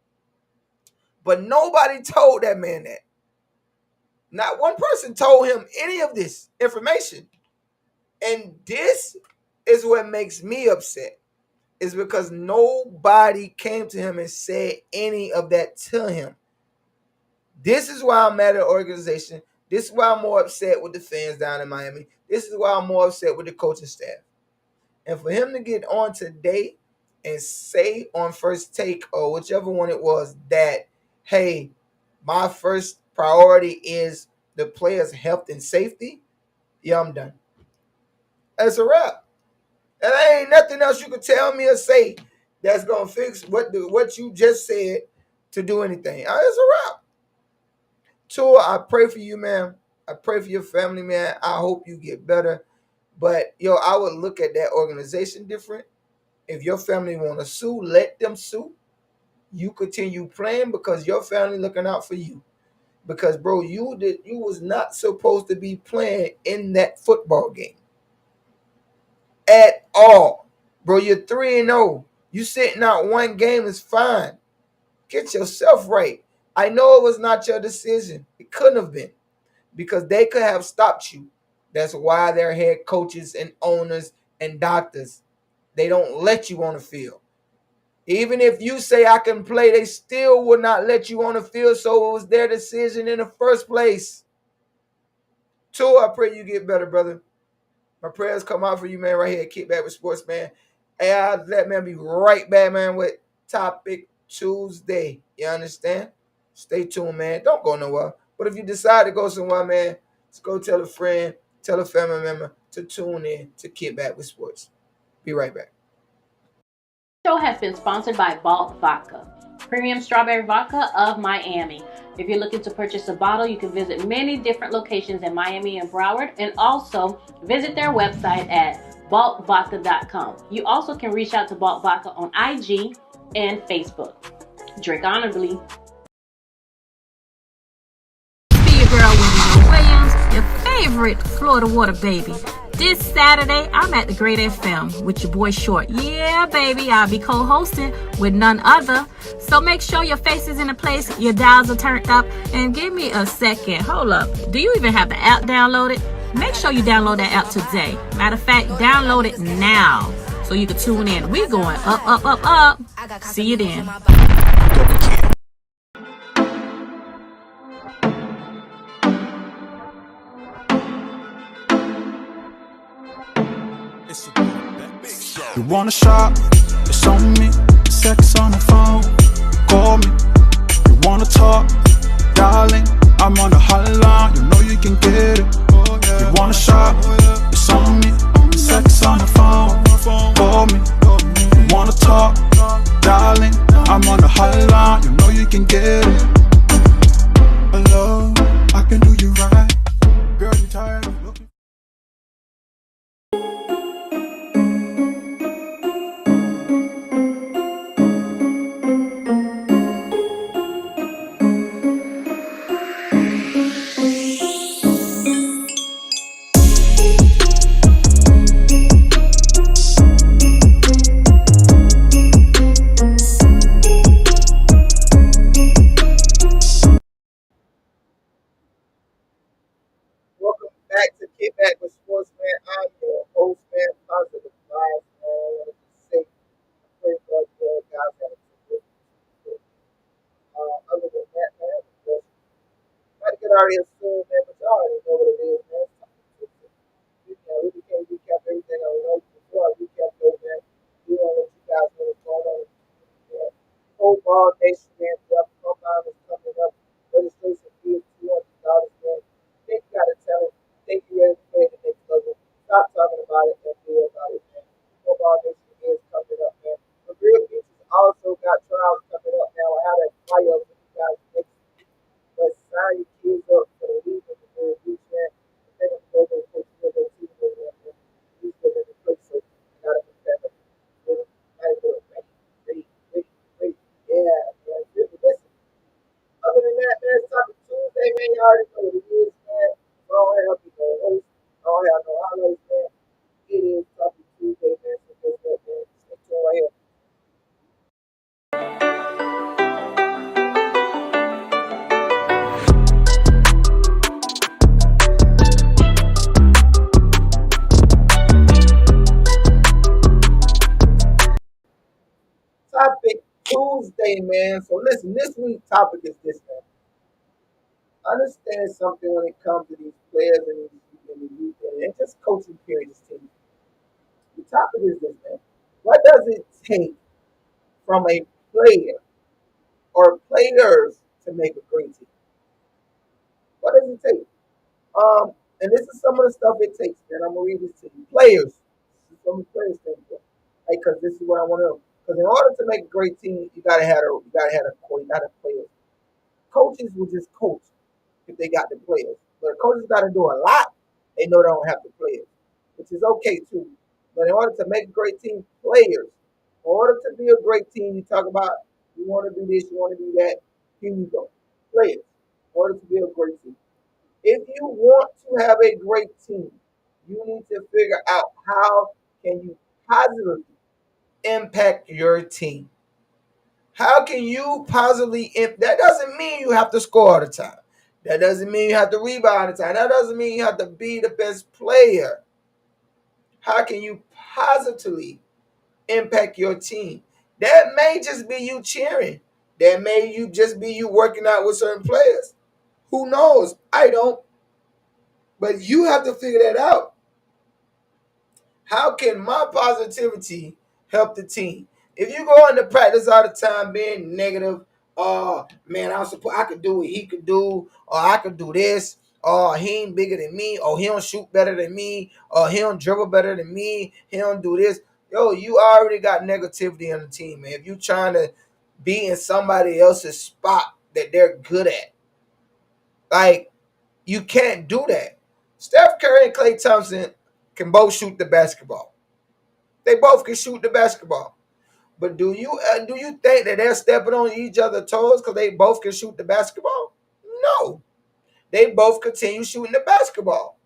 But nobody told that man that. Not one person told him any of this information. And this is what makes me upset. Is because nobody came to him and said any of that to him. This is why I'm mad at the organization. This is why I'm more upset with the fans down in Miami. This is why I'm more upset with the coaching staff. And for him to get on today and say on First Take or whichever one it was that, hey, my first priority is the players' health and safety, yeah, I'm done. That's a wrap. And there ain't nothing else you can tell me or say that's going to fix what you just said to do anything. It's a wrap. Tua, I pray for you, man. I pray for your family, man. I hope you get better. But, I would look at that organization different. If your family want to sue, let them sue. You continue playing because your family looking out for you. Because, bro, you was not supposed to be playing in that football game. At all. Bro, you're 3-0. You sitting out one game is fine. Get yourself right. I know it was not your decision. It couldn't have been. Because they could have stopped you. That's why they're head coaches and owners and doctors. They don't let you on the field. Even if you say I can play, they still would not let you on the field. So it was their decision in the first place. Tua, I pray you get better, brother. My prayers come out for you, man, right here at KickBack with Sports, man. And I'll let man be right back, man, with Topic Tuesday. You understand? Stay tuned, man. Don't go nowhere. But if you decide to go somewhere, man, just go tell a friend, tell a family member to tune in to KickBack with Sports. Be right back. The show has been sponsored by Balt Vodka, premium strawberry vodka of Miami. If you're looking to purchase a bottle, you can visit many different locations in Miami and Broward, and also visit their website at baltvodka.com. You also can reach out to Balt Vodka on IG and Facebook. Drink honorably. Be your girl, Williams, your favorite Florida water baby. This Saturday, I'm at the Great FM with your boy Short. Yeah, baby, I'll be co-hosting with none other. So make sure your face is in a place, your dials are turned up, and give me a second. Hold up. Do you even have the app downloaded? Make sure you download that app today. Matter of fact, download it now so you can tune in. We're going up, up, up, up. See you then. You wanna shop? It's on me. Sex on the phone. Call me. You wanna talk? Darling, I'm on the hotline. You know you can get it. You wanna shop? It's on me. Sex on the phone. Call me. You wanna talk? Darling, I'm on the hotline. You know you can get it. KickBack with Sports, man. I'm your host, man. Positive vibes, man. I want to be safe. I pray for you guys have a good week. Other than that, man, just try to get out of here soon, man. But y'all already know what it is, man. I really can't recap everything I know before I recap though, man. You want to let you guys know what's going on. Yeah. Football Nation, man. The combine is coming up. Registration fee is $200, man. Think you got a talent. Think you ready to play the next level. Stop talking about it and be about it, man. Football Nation is coming up, man. The Real Beaches also got trials coming up now. I have that flyer for you guys next week. But sign your kids up for the league of the Real Beach, man. They're going to go to the coach for their team, man. He's going to play, so you got to prepare them. Nice little man. Great. Yeah, man. Really, listen. Other than that, man, it's Taco Tuesday, man. You already know what it is, man. I don't have no host. I don't have no highlights, man. It is Taco Tuesday, man. So just that, man. Stay tuned right here. Topic Tuesday, man. So listen, this week's topic is this, man. Understand something when it comes to these players and the youth and just coaching periods team. The topic is this, man. What does it take from a player or players to make a great team? What does it take? And this is some of the stuff it takes, man. I'm gonna read this to you. Players. This is from the players standpoint. Because this is what I want to know. Because in order to make a great team, you gotta have a core, you gotta have players. Coaches will just coach if they got the players. But coaches got to do a lot. They know they don't have the players, which is okay too. But in order to make a great team, players. In order to be a great team, you talk about you want to do this, you want to do that. Here you go, players. In order to be a great team, if you want to have a great team, you need to figure out how can you positively impact your team. How can you positively that doesn't mean you have to score all the time. That doesn't mean you have to rebound all the time. That doesn't mean you have to be the best player. How can you positively impact your team? That may just be you cheering. That may you just be you working out with certain players. Who knows? I don't. But you have to figure that out. How can my positivity help the team? If you go into practice all the time being negative, oh man, I could do what he could do, or I could do this, or he ain't bigger than me, or he don't shoot better than me, or he don't dribble better than me, he don't do this. Yo, you already got negativity on the team, man. If you trying to be in somebody else's spot that they're good at, like you can't do that. Steph Curry and Klay Thompson can both shoot the basketball. They both can shoot the basketball. But do you think that they're stepping on each other's toes because they both can shoot the basketball? No. They both continue shooting the basketball.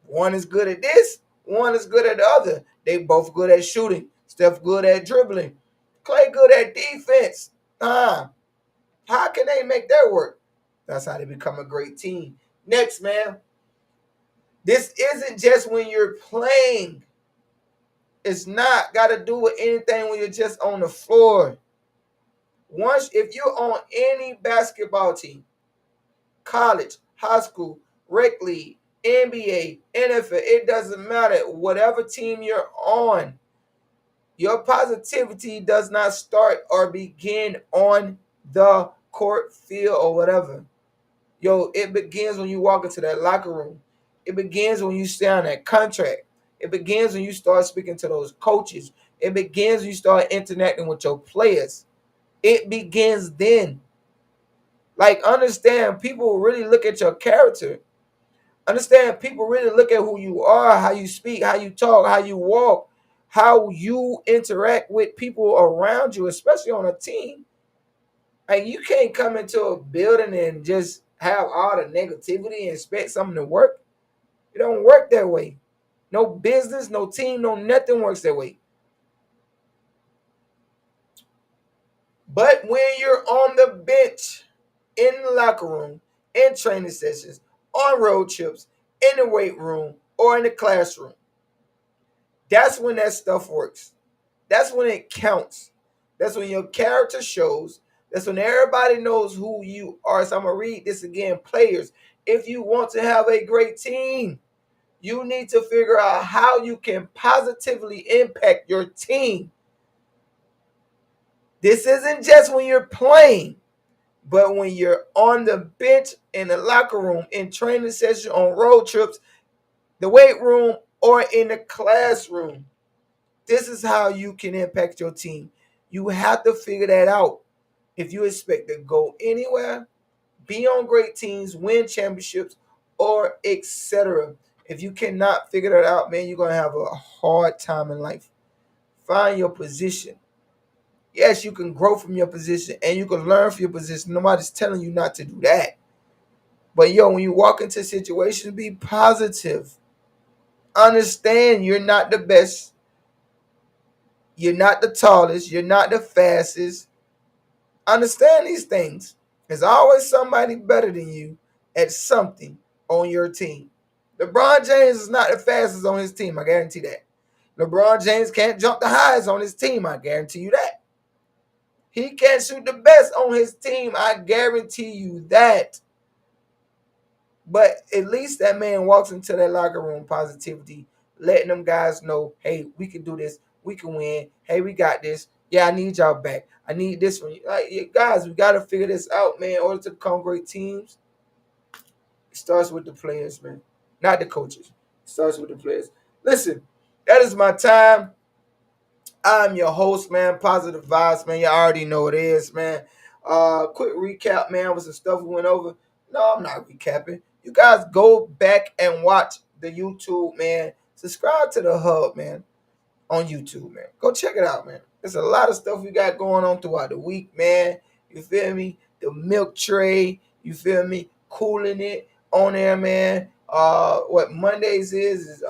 One is good at this, one is good at the other. They both good at shooting. Steph good at dribbling. Klay good at defense. How can they make that work? That's how they become a great team. Next, man. This isn't just when you're playing. It's not got to do with anything when you're just on the floor. If you're on any basketball team, college, high school, rec league, NBA, NFL, it doesn't matter. Whatever team you're on, your positivity does not start or begin on the court, field, or whatever. Yo, it begins when you walk into that locker room. It begins when you stay on that contract. It begins when you start speaking to those coaches. It begins when you start interacting with your players. It begins then. Like, understand, people really look at your character. Understand, people really look at who you are, how you speak, how you talk, how you walk, how you interact with people around you, especially on a team. Like, you can't come into a building and just have all the negativity and expect something to work. It don't work that way. No business, no team, no nothing works that way. But when you're on the bench, in the locker room, in training sessions, on road trips, in the weight room, or in the classroom. That's when that stuff works. That's when it counts. That's when your character shows. That's when everybody knows who you are. So I'm going to read this again. Players, if you want to have a great team, you need to figure out how you can positively impact your team. This isn't just when you're playing, but when you're on the bench, in the locker room, in training session, on road trips, the weight room, or in the classroom. This is how you can impact your team. You have to figure that out if you expect to go anywhere, be on great teams, win championships, or etc. If you cannot figure that out, man, you're going to have a hard time in life. Find your position. Yes, you can grow from your position and you can learn from your position. Nobody's telling you not to do that. But when you walk into situations, be positive. Understand you're not the best. You're not the tallest. You're not the fastest. Understand these things. There's always somebody better than you at something on your team. LeBron James is not the fastest on his team. I guarantee that. LeBron James can't jump the highest on his team. I guarantee you that. He can't shoot the best on his team. I guarantee you that. But at least that man walks into that locker room positivity, letting them guys know, hey, we can do this. We can win. Hey, we got this. Yeah, I need y'all back. I need this from you. Like, guys, we got to figure this out, man. In order to become great teams, it starts with the players, man. Not the coaches. It starts with the players. Listen, that is my time. I'm your host, man. Positive Vibes, man. You already know what it is, man. Quick recap, man, with some stuff we went over. No, I'm not recapping. You guys go back and watch the YouTube, man. Subscribe to the Hub, man, on YouTube, man. Go check it out, man. There's a lot of stuff we got going on throughout the week, man. You feel me? The milk tray, you feel me? Cooling it on there, man. What Mondays is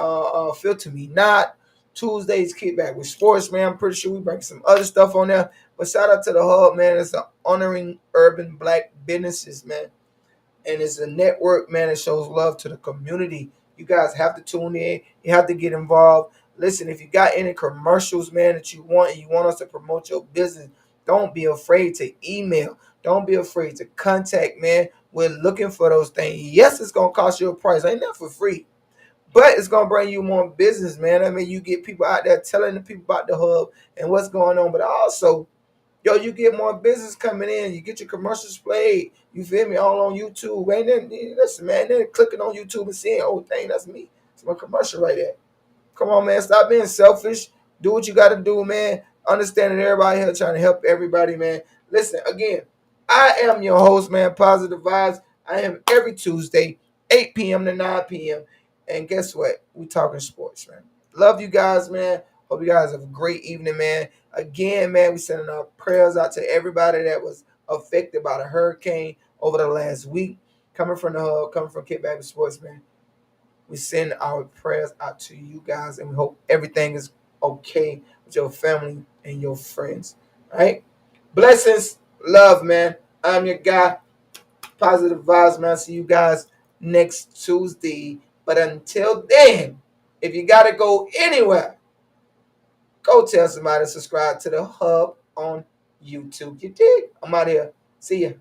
Filter Me Not. Tuesdays KickBack with Sports, man. I'm pretty sure we bring some other stuff on there. But shout out to the Hub, man. It's honoring urban black businesses, man. And it's a network, man, that shows love to the community. You guys have to tune in. You have to get involved. Listen, if you got any commercials, man, that you want and you want us to promote your business, don't be afraid to email. Don't be afraid to contact, man. We're looking for those things. Yes, it's going to cost you a price. Ain't that for free. But it's going to bring you more business, man. I mean, you get people out there telling the people about the Hub and what's going on. But also, you get more business coming in. You get your commercials played. You feel me? All on YouTube. And then, listen, man, then clicking on YouTube and seeing, oh, dang, that's me. It's my commercial right there. Come on, man. Stop being selfish. Do what you got to do, man. Understanding everybody here trying to help everybody, man. Listen, again, I am your host, man, Positive Vibes. I am every Tuesday, 8 p.m. to 9 p.m. And guess what? We talking sports, man. Love you guys, man. Hope you guys have a great evening, man. Again, man, we sending our prayers out to everybody that was affected by the hurricane over the last week. Coming from the Hub, coming from KickBack with Sports, man. We send our prayers out to you guys, and we hope everything is okay with your family and your friends. All right? Blessings, love, man. I'm your guy, Positive Vibes, man. See you guys next Tuesday. But until then, if you got to go anywhere, go tell somebody to subscribe to the Hub on YouTube. You dig? I'm out here. See ya.